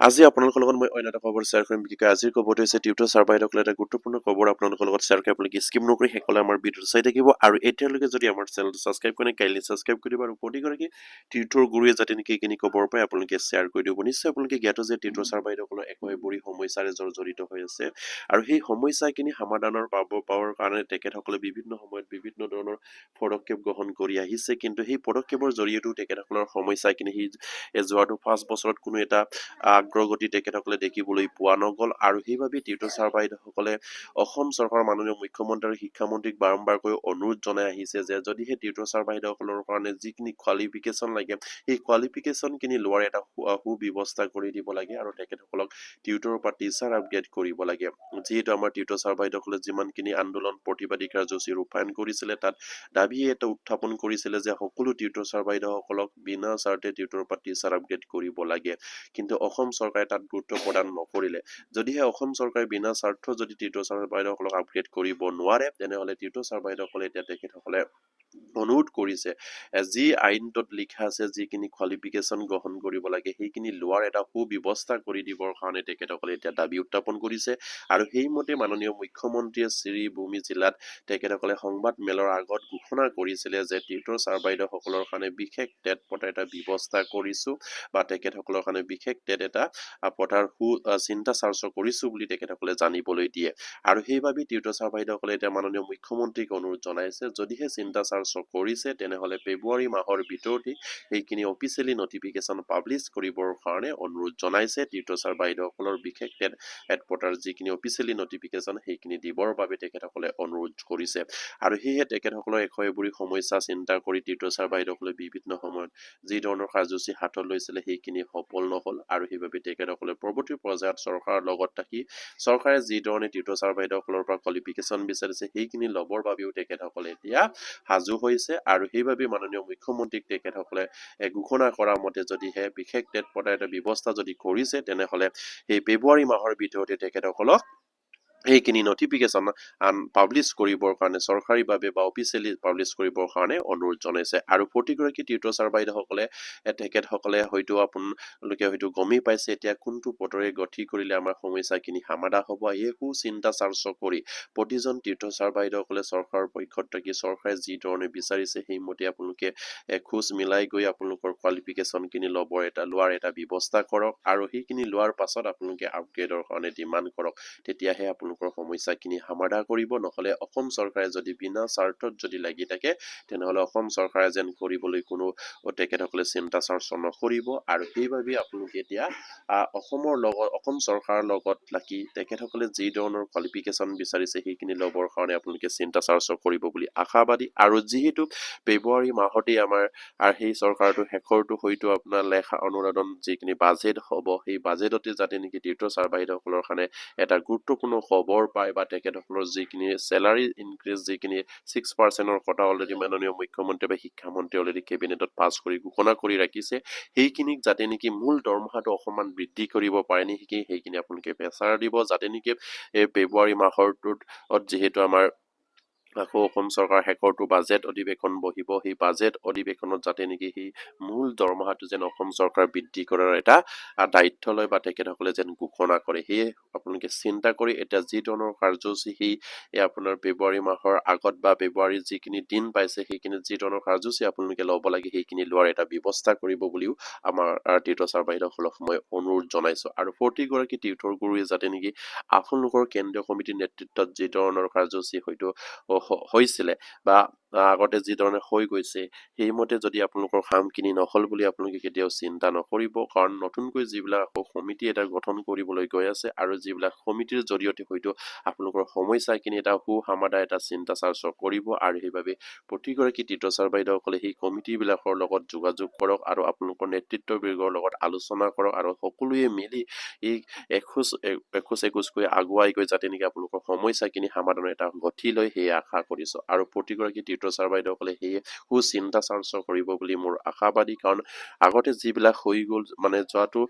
আজি আপোনালোকৰ লগত মই অন্য এটা খবৰ শ্বেয়াৰ কৰিম বিশেষকৈ আজিৰ খবৰটো হৈছে টিউটৰ ছাৰ্ভাইসকলে এটা গুৰুত্বপূৰ্ণ খবৰ আপোনালোকৰ লগত শ্বেয়াৰ কৰি আপোনালোকে স্কিপ নকৰি শেষলৈ আমাৰ ভিডিঅ'টো চাই থাকিব আৰু এতিয়ালৈকে যদি আমাৰ চেনেলটো ছাবস্ক্ৰাইব কৰে কাইণ্ডলি ছাবস্ক্ৰাইব কৰি দিব আৰু প্ৰতিগৰাকী টিউটৰ গুৰুৱে যাতে নেকি এইখিনি খবৰ পায় আপোনালোকে শ্বেয়াৰ কৰি দিব নিশ্চয় আপোনালোকে জ্ঞাত যে টিউটৰ ছাৰ্ভাইসকলৰ একেবাৰে সমস্যাৰে জড়িত হৈ আছে আৰু সেই সমস্যাখিনি সমাধানৰ পাবৰ কাৰণে তেখেতসকলে বিভিন্ন সময়ত বিভিন্ন ধৰণৰ পদক্ষেপ গ্ৰহণ কৰি আহিছে কিন্তু সেই পদক্ষেপৰ জৰিয়তেও তেখেতসকলৰ সমস্যাখিনি সেই যোৱাটো 5 বছৰত কোনো এটা আগ্ৰগতি তেখেতসকলে দেখিবলৈ পোৱা নগল আৰু সেইবাবে টিউটৰ ছাৰ্ভাইসকলে অসম চৰকাৰৰ মাননীয় মুখ্যমন্ত্ৰী আৰু শিক্ষামন্ত্ৰীক বাৰম্বাৰকৈ অনুৰোধ জনাই আহিছে যে যদিহে টিউটৰ ছাৰ্ভাইসকলৰ কাৰণে যিখিনি কোৱালিফিকেশ্যন লাগে সেই কোৱালিফিকেশ্যনখিনি লোৱাৰ এটা সুব্যৱস্থা কৰি দিব লাগে আৰু তেখেতসকলক টিউটৰৰ পৰা টিচাৰ আপগ্ৰেড কৰিব লাগে যিহেতু আমাৰ টিউটৰ ছাৰ্ভাইসকলে যিমানখিনি আন্দোলন প্ৰতিবাদী কাৰ্যসূচী ৰূপায়ণ কৰিছিলে তাত দাবী এটা উত্থাপন কৰিছিলে যে সকলো টিউটৰ ছাৰ্ভাইসকলক বিনা চাৰ্টে টিউটৰৰ পৰা টিচাৰ আপগ্ৰেড কৰিব লাগে কিন্তু অসম চৰকাৰে তাত গুৰুত্ব প্ৰদান নকৰিলে যদিহে অসম চৰকাৰে বিনা স্বাৰ্থ যদি টিউটৰ ছাৰ্ভাইসকলক আপগ্ৰেড কৰিব নোৱাৰে তেনেহলে টিউটৰ ছাৰ্ভাইসকলে এতিয়া তেখেতসকলে অনুৰোধ কৰিছে যি আইনটোত লিখা আছে যিখিনি কোৱালিফিকেশ্যন গ্ৰহণ কৰিব লাগে সেইখিনি লোৱাৰ এটা সুব্যৱস্থা কৰি দিবৰ কাৰণে তেখেতসকলে এতিয়া দাবী উত্থাপন কৰিছে আৰু সেইমতে মাননীয় মুখ্যমন্ত্ৰীয়ে শ্ৰীভূমি জিলাত তেখেতসকলে সংবাদ মেলৰ আগত ঘোষণা কৰিছিলে যে টিউটৰ ছাৰ্ভাইসকলৰ কাৰণে বিশেষ টেট পতাৰ এটা ব্যৱস্থা কৰিছো বা তেখেতসকলৰ কাৰণে বিশেষ টেট এটা পতাৰ চিন্তা চৰ্চা কৰিছো বুলি তেখেতসকলে জানিবলৈ দিয়ে আৰু সেইবাবে টিউটৰ ছাৰ্ভাইসকলে এতিয়া মাননীয় মুখ্যমন্ত্ৰীক অনুৰোধ জনাইছে যদিহে চিন্তা চৰ্চা কৰিছে তেনেহলে ফেব্ৰুৱাৰী মাহৰ ভিতৰতে সেইখিনি অফিচিয়েলি নটিফিকেশ্যন পাব্লিছ কৰিবৰ কাৰণে অনুৰোধ জনাইছে টিউটৰ ছাৰ্ভাইসকলৰ বিশেষ টেট পতাৰ যিখিনি অফিচিয়েলি নটিফিকেশ্যন সেইখিনি দিবৰ বাবে তেখেতসকলে অনুৰোধ কৰিছে আৰু সেয়েহে তেখেতসকলৰ এশএবুৰি সমস্যা চিন্তা কৰি টিউটৰ ছাৰ্ভাইসকলে বিভিন্ন সময়ত যি ধৰণৰ কাৰ্যসূচী হাতত লৈছিলে সেইখিনি সফল নহল আৰু সেইবাবে তেখেতসকলে পৰৱৰ্তী পৰ্যায়ত চৰকাৰৰ লগত থাকি চৰকাৰে যি ধৰণে টিউটৰ ছাৰ্ভাইসকলৰ পৰা কোৱালিফিকেশ্যন বিচাৰিছে সেইখিনি ল'বৰ বাবেও তেখেতসকলে এতিয়া সাজু হৈছে আৰু সেইবাবে মাননীয় মুখ্যমন্ত্ৰীক তেখেতসকলে ঘোষণা কৰা মতে যদিহে বিশেষ টেট পতাৰ এটা ব্যৱস্থা যদি কৰিছে তেনেহলে সেই ফেব্ৰুৱাৰী মাহৰ ভিতৰতে তেখেতসকলক এইখিনি নটিফিকেশ্যন পাব্লিছ কৰিবৰ কাৰণে চৰকাৰীভাৱে বা অফিচিয়েলি পাব্লিছ কৰিবৰ কাৰণে অনুৰোধ জনাইছে আৰু প্ৰতিগৰাকী টিউটৰ ছাৰ্ভাইসকলে তেখেতসকলে হয়তো আপোনালোকে হয়তো গমেই পাইছে এতিয়া কোনটো পদৰে গতি কৰিলে আমাৰ সমস্যাখিনি সমাধা হ'ব এই চিন্তা চৰ্চা কৰি প্ৰতিজন টিউটৰ ছাৰ্ভাইসকলে চৰকাৰৰ পক্ষত থাকি চৰকাৰে যি ধৰণে বিচাৰিছে সেইমতে আপোনালোকে খোজ মিলাই গৈ আপোনালোকৰ কোৱালিফিকেশ্যনখিনি লোৱাৰ এটা ব্যৱস্থা কৰক আৰু সেইখিনি লোৱাৰ পাছত আপোনালোকে আপগ্ৰেডৰ কাৰণে ডিমাণ্ড কৰক তেতিয়াহে আপোনালোকৰ সমস্যাখিনি সমাধা কৰিব নহলে অসম চৰকাৰে যদি বিনা স্বাৰ্থত যদি লাগি থাকে তেনেহলে অসম চৰকাৰে যেন কৰিবলৈ কোনো তেখেতসকলে চিন্তা চৰ্চা নকৰিব আৰু সেইবাবে আপোনালোকে এতিয়া অসম চৰকাৰৰ লগত লাগি তেখেতসকলে যি ধৰণৰ কোৱালিফিকেশ্যন বিচাৰিছে সেইখিনি ল'বৰ কাৰণে আপোনালোকে চিন্তা চৰ্চা কৰিব বুলি আশাবাদী আৰু যিহেতু ফেব্ৰুৱাৰী মাহতেই আমাৰ সেই চৰকাৰটো শেষৰটো হয়তো আপোনাৰ লেখা অনুদান যিখিনি বাজেট হ'ব সেই বাজেটতে যাতে নেকি টিউটৰ ছাৰ্ভাইসকলৰ কাৰণে এটা গুৰুত্বপূৰ্ণ খবৰ পায় বা তেখেতসকলৰ যিখিনি চেলাৰী ইনক্ৰিজ যিখিনি 6%ৰ কথা অলৰেডি মাননীয় মুখ্যমন্ত্ৰী বা শিক্ষামন্ত্ৰী অলৰেডি কেবিনেটত পাছ কৰি ঘোষণা কৰি ৰাখিছে সেইখিনিক যাতে নেকি মূল দৰমহাটো অকমান বৃদ্ধি কৰিব পাৰে নেকি সেইখিনি আপোনালোকে প্ৰেচাৰ দিব যাতে নেকি এই ফেব্ৰুৱাৰী মাহৰটোত যিহেতু আমাৰ আকৌ অসম চৰকাৰ শেষৰটো বাজেট অধিৱেশন বহিব সেই বাজেট অধিৱেশনত যাতে নেকি সেই মূল দৰমহাটো যেন অসম চৰকাৰ বৃদ্ধি কৰাৰ এটা দায়িত্ব লয় বা তেখেতসকলে যেন ঘোষণা কৰে সেয়ে আপোনালোকে চিন্তা কৰি এতিয়া যি ধৰণৰ কাৰ্যসূচী সেই আপোনাৰ ফেব্ৰুৱাৰী মাহৰ আগত বা ফেব্ৰুৱাৰীৰ যিখিনি দিন পাইছে সেইখিনি যি ধৰণৰ কাৰ্যসূচী আপোনালোকে ল'ব লাগে সেইখিনি লোৱাৰ এটা ব্যৱস্থা কৰিব বুলিও আমাৰ টিউটৰ ছাৰ্ভাইসকলক মই অনুৰোধ জনাইছো আৰু প্ৰতিগৰাকী টিউটৰ গুৰুৱে যাতে নেকি আপোনালোকৰ কেন্দ্ৰীয় কমিটিৰ নেতৃত্বত যি ধৰণৰ কাৰ্যসূচী হয়তো হৈছিলে বা আগতে যি ধৰণে হৈ গৈছে সেইমতে যদি আপোনালোকৰ কামখিনি নহল বুলি আপোনালোকে কেতিয়াও চিন্তা নকৰিব কাৰণ নতুনকৈ যিবিলাক আকৌ সমিতি এটা গঠন কৰিবলৈ গৈ আছে আৰু যিবিলাক সমিতিৰ জৰিয়তে হয়তো আপোনালোকৰ সমস্যাখিনি এটা সমাধান এটা চিন্তা চৰ্চা কৰিব আৰু সেইবাবে প্ৰতিগৰাকী টিউটৰ ছাৰ্ভাইসকলে সেই কমিটিবিলাকৰ লগত যোগাযোগ কৰক আৰু আপোনালোকৰ নেতৃত্ববৰ্গৰ লগত আলোচনা কৰক আৰু সকলোৱে মিলি এই একোজকৈ আগুৱাই গৈ যাতে নেকি আপোনালোকৰ সমস্যাখিনি সমাধানৰ এটা গতি লৈ সেয়া আশা কৰিছো আৰু প্ৰতিগৰাকী টিউটৰ ছাৰ বাইদেউসকলে সেয়ে চিন্তা চৰ্চা কৰিব বুলি মোৰ আশাবাদী কাৰণ আগতে যিবিলাক হৈ গ'ল মানে যোৱাটো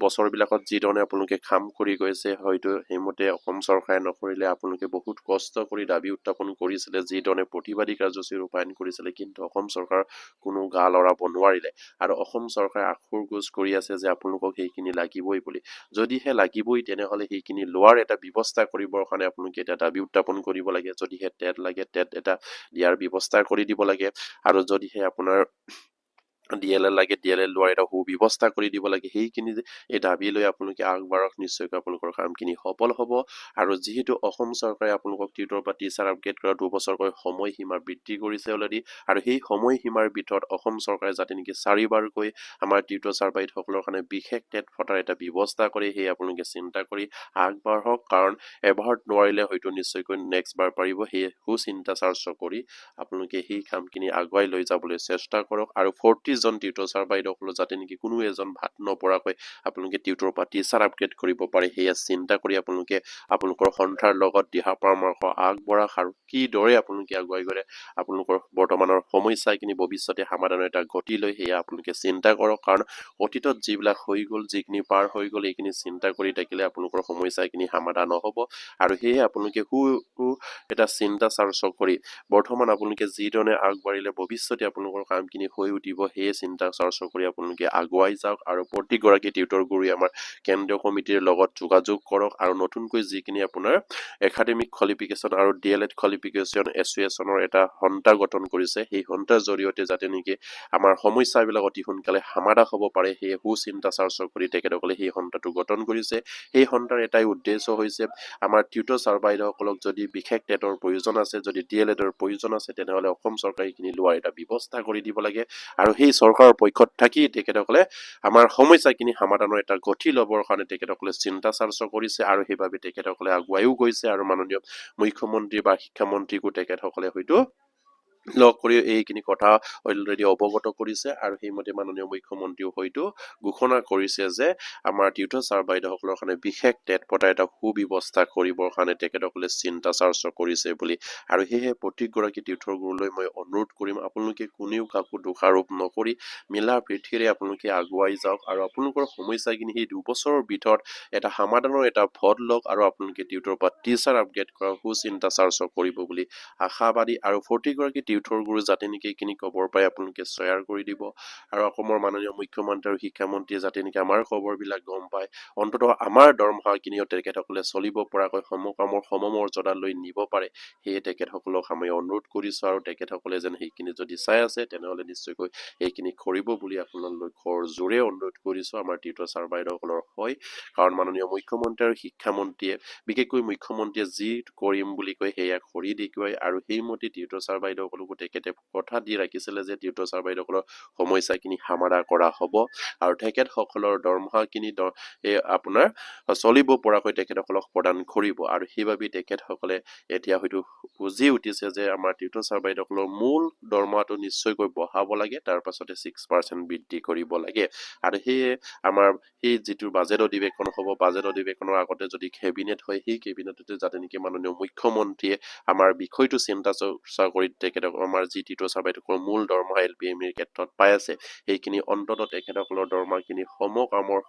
বছৰবিলাকত যিধৰণে আপোনালোকে কাম কৰি গৈছে হয়তো সেইমতে অসম চৰকাৰে নকৰিলে আপোনালোকে বহুত কষ্ট কৰি দাবী উত্থাপন কৰিছিলে যিধৰণে প্ৰতিবাদী কাৰ্যসূচী ৰূপায়ণ কৰিছিলে কিন্তু অসম চৰকাৰ কোনো গা লৰাব নোৱাৰিলে আৰু অসম চৰকাৰে আখৰ গোজ কৰি আছে যে আপোনালোকক সেইখিনি লাগিবই বুলি যদিহে লাগিবই তেনেহলে সেইখিনি লোৱাৰ এটা ব্যৱস্থা কৰিবৰ কাৰণে আপোনালোকে এটা দাবী উত্থাপন কৰিব লাগে যদিহে টেট লাগে টেট এটা দিয়াৰ ব্যৱস্থা কৰি দিব লাগে আৰু যদিহে আপোনাৰ DLL লাগে DLL লোৱাৰ এটা সুব্যৱস্থা কৰি দিব লাগে সেইখিনি এই দাবী লৈ আপোনালোকে আগবাঢ়ক নিশ্চয়কৈ আপোনালোকৰ কামখিনি সফল হ'ব আৰু যিহেতু অসম চৰকাৰে আপোনালোকক টিউটৰ বা টিচাৰ আপগ্ৰেড কৰা 2 বছৰকৈ সময়সীমা বৃদ্ধি কৰিছে অলৰেডি আৰু সেই সময়সীমাৰ ভিতৰত অসম চৰকাৰে যাতে নেকি 4বাৰকৈ আমাৰ টিউটৰ ছাৰ বাইদেউসকলৰ কাৰণে বিশেষ টেট ফটাৰ এটা ব্যৱস্থা কৰে সেই আপোনালোকে চিন্তা কৰি আগবাঢ়ক কাৰণ এবাৰত নোৱাৰিলে হয়তো নিশ্চয়কৈ নেক্সট বাৰ পাৰিব সেই চিন্তা চৰ্চা কৰি আপোনালোকে সেই কামখিনি আগুৱাই লৈ যাবলৈ চেষ্টা কৰক আৰু 40 জন টিউটৰ ছাৰ বাইদেউসকলৰ যাতে নেকি কোনো এজন ভাত নপৰাকৈ আপোনালোকে টিউটৰ বা টিচাৰ আপগ্ৰেড কৰিব পাৰে সেয়া চিন্তা কৰি আপোনালোকে আপোনালোকৰ সন্থাৰ লগত দিহা পৰামৰ্শ আগবঢ়াওক আৰু কিদৰে আপোনালোকে আগুৱাই গ'লে আপোনালোকৰ বৰ্তমানৰ সমস্যাখিনি ভৱিষ্যতে সমাধানৰ এটা গতি লৈ সেয়া আপোনালোকে চিন্তা কৰক কাৰণ অতীতত যিবিলাক হৈ গ'ল যিখিনি পাৰ হৈ গ'ল এইখিনি চিন্তা কৰি থাকিলে আপোনালোকৰ সমস্যাখিনি সমাধান নহ'ব আৰু সেয়ে আপোনালোকে এটা চিন্তা চৰ্চা কৰি বৰ্তমান আপোনালোকে যিধৰণে আগবাঢ়িলে ভৱিষ্যতে আপোনালোকৰ কামখিনি হৈ উঠিব সেয়ে চিন্তা চৰ্চা কৰি আপোনালোকে আগুৱাই যাওক আৰু প্ৰতিগৰাকী টিউটৰ গুৰুৱে আমাৰ কেন্দ্ৰীয় কমিটিৰ লগত যোগাযোগ কৰক আৰু নতুনকৈ যিখিনি আপোনাৰ একাডেমিক কোৱালিফিকেশ্যন আৰু DLED কোৱালিফিকেশ্যন এছ'চিয়েশ্যনৰ এটা সন্থা গঠন কৰিছে সেই সন্থাৰ জৰিয়তে যাতে নেকি আমাৰ সমস্যাবিলাক অতি সোনকালে সমাধান হ'ব পাৰে সেয়ে চিন্তা চৰ্চা কৰি তেখেতসকলে সেই সন্থাটো গঠন কৰিছে সেই সন্থাৰ এটাই উদ্দেশ্য হৈছে আমাৰ টিউটৰ ছাৰ বাইদেউসকলক যদি বিশেষ টেটৰ প্ৰয়োজন আছে যদি DLEDৰ প্ৰয়োজন আছে তেনেহলে অসম চৰকাৰে এইখিনি লোৱাৰ এটা ব্যৱস্থা কৰি দিব লাগে আৰু সেই চৰকাৰৰ পক্ষত থাকি তেখেতসকলে আমাৰ সমস্যাখিনি সমাধানৰ এটা গতি ল'বৰ কাৰণে তেখেতসকলে চিন্তা চৰ্চা কৰিছে আৰু সেইবাবে তেখেতসকলে আগুৱাইও গৈছে আৰু মাননীয় মুখ্যমন্ত্ৰী বা শিক্ষামন্ত্ৰীকো তেখেতসকলে হয়তো লগ কৰি এইখিনি কথা অলৰেডি অৱগত কৰিছে আৰু সেইমতে মাননীয় মুখ্যমন্ত্ৰীও হয়তো ঘোষণা কৰিছে যে আমাৰ টিউটৰ ছাৰ বাইদেউসকলৰ কাৰণে বিশেষ টেট পতাৰ এটা সুব্যৱস্থা কৰিবৰ কাৰণে তেখেতসকলে চিন্তা চৰ্চা কৰিছে বুলি আৰু সেয়েহে প্ৰতিগৰাকী টিউটৰ গুৰুলৈ মই অনুৰোধ কৰিম আপোনালোকে কোনেও কাকো দোষাৰোপ নকৰি মিলা প্ৰীতিৰে আপোনালোকে আগুৱাই যাওক আৰু আপোনালোকৰ সমস্যাখিনি সেই 2 বছৰৰ ভিতৰত এটা সমাধানৰ এটা ভোট লওক আৰু আপোনালোকে টিউটৰ বা টিচাৰ আপগ্ৰেড কৰাৰ চিন্তা চৰ্চা কৰিব বুলি আশাবাদী আৰু প্ৰতিগৰাকী টিউটৰ গুৰু যাতে নেকি এইখিনি খবৰ পাই আপোনালোকে শ্বেয়াৰ কৰি দিব আৰু অসমৰ মাননীয় মুখ্যমন্ত্ৰী আৰু শিক্ষামন্ত্ৰীয়ে যাতে নেকি আমাৰ খবৰবিলাক গম পায় অন্ততঃ আমাৰ দৰমহাখিনিও তেখেতসকলে চলিব পৰাকৈ সমকামৰ সমমৰ্যাদালৈ নিব পাৰে সেয়ে তেখেতসকলক আমি অনুৰোধ কৰিছোঁ আৰু তেখেতসকলে যেন সেইখিনি যদি চাই আছে তেনেহ'লে নিশ্চয়কৈ এইখিনি কৰিব বুলি আপোনালোকৰ জোৰে অনুৰোধ কৰিছোঁ আমাৰ টিউটৰ ছাৰ বাইদেউসকলৰ হয় কাৰণ মাননীয় মুখ্যমন্ত্ৰী আৰু শিক্ষামন্ত্ৰীয়ে বিশেষকৈ মুখ্যমন্ত্ৰীয়ে যি কৰিম বুলি কয় সেয়া কৰি দেখুৱাই আৰু সেইমতে টিউটৰ ছাৰ বাইদেউসকলকো তেখেতে কথা দি ৰাখিছিলে যে টিউটৰ ছাৰ বাইদেউসকলৰ সমস্যাখিনি সমাধান কৰা হ'ব আৰু তেখেতসকলৰ দৰমহাখিনি আপোনাৰ চলিব পৰাকৈ তেখেতসকলক প্ৰদান কৰিব আৰু সেইবাবে তেখেতসকলে এতিয়া হয়তো বুজি উঠিছে যে আমাৰ টিউটৰ ছাৰ বাইদেউসকলৰ মূল দৰমহাটো নিশ্চয়কৈ বঢ়াব লাগে তাৰ পাছতে 6% বৃদ্ধি কৰিব লাগে আৰু সেয়ে আমাৰ সেই যিটো বাজেট অধিৱেশন হ'ব বাজেট অধিৱেশনৰ আগতে যদি কেবিনেট হয় সেই কেবিনেটতে যাতে নেকি মাননীয় মুখ্যমন্ত্ৰীয়ে আমাৰ বিষয়টো চিন্তা চৰ্চা কৰি তেখেতসকলৰ আমাৰ যি টিউটৰ ছাৰ বাইদেউসকলৰ মূল দৰমহা LPMEৰ ক্ষেত্ৰত পাই আছে সেইখিনি অন্ততঃ তেখেতসকলৰ দৰমহাখিনি সমকামৰ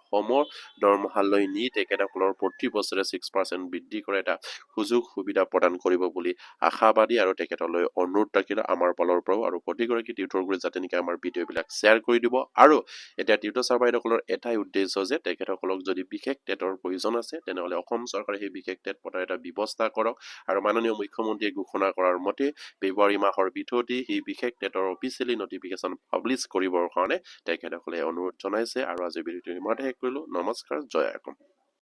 দৰমহালৈ নি তেখেতসকলৰ প্ৰতি বছৰে 6% বৃদ্ধি কৰে এটা সুযোগ সুবিধা প্ৰদান কৰিব বুলি আশাবাদী আৰু তেখেতলৈ অনুৰোধ ৰাখিলে আমাৰ ফালৰ পৰাও আৰু প্ৰতিগৰাকী টিউটৰ গুৰুৱে যাতে নেকি আমাৰ ভিডিঅ'বিলাক শ্বেয়াৰ কৰি দিব আৰু এতিয়া টিউটৰ ছাৰ বাইদেউসকলৰ এটাই উদ্দেশ্য যে তেখেতসকলক যদি বিশেষ টেটৰ প্ৰয়োজন আছে তেনেহ'লে অসম চৰকাৰে সেই বিশেষ টেট পতাৰ এটা ব্যৱস্থা কৰক আৰু মাননীয় মুখ্যমন্ত্ৰীয়ে ঘোষণা কৰাৰ মতে ফেব্ৰুৱাৰী মাহৰ ভিতৰতে সেই বিশেষ টেটৰ অফিচিয়েলি নটিফিকেশ্যন পাব্লিছ কৰিবৰ কাৰণে তেখেতসকলে অনুৰোধ জনাইছে আৰু আজি ভিডিঅ'টো ইমানতে শেষ কৰিলোঁ নমস্কাৰ জয় অসম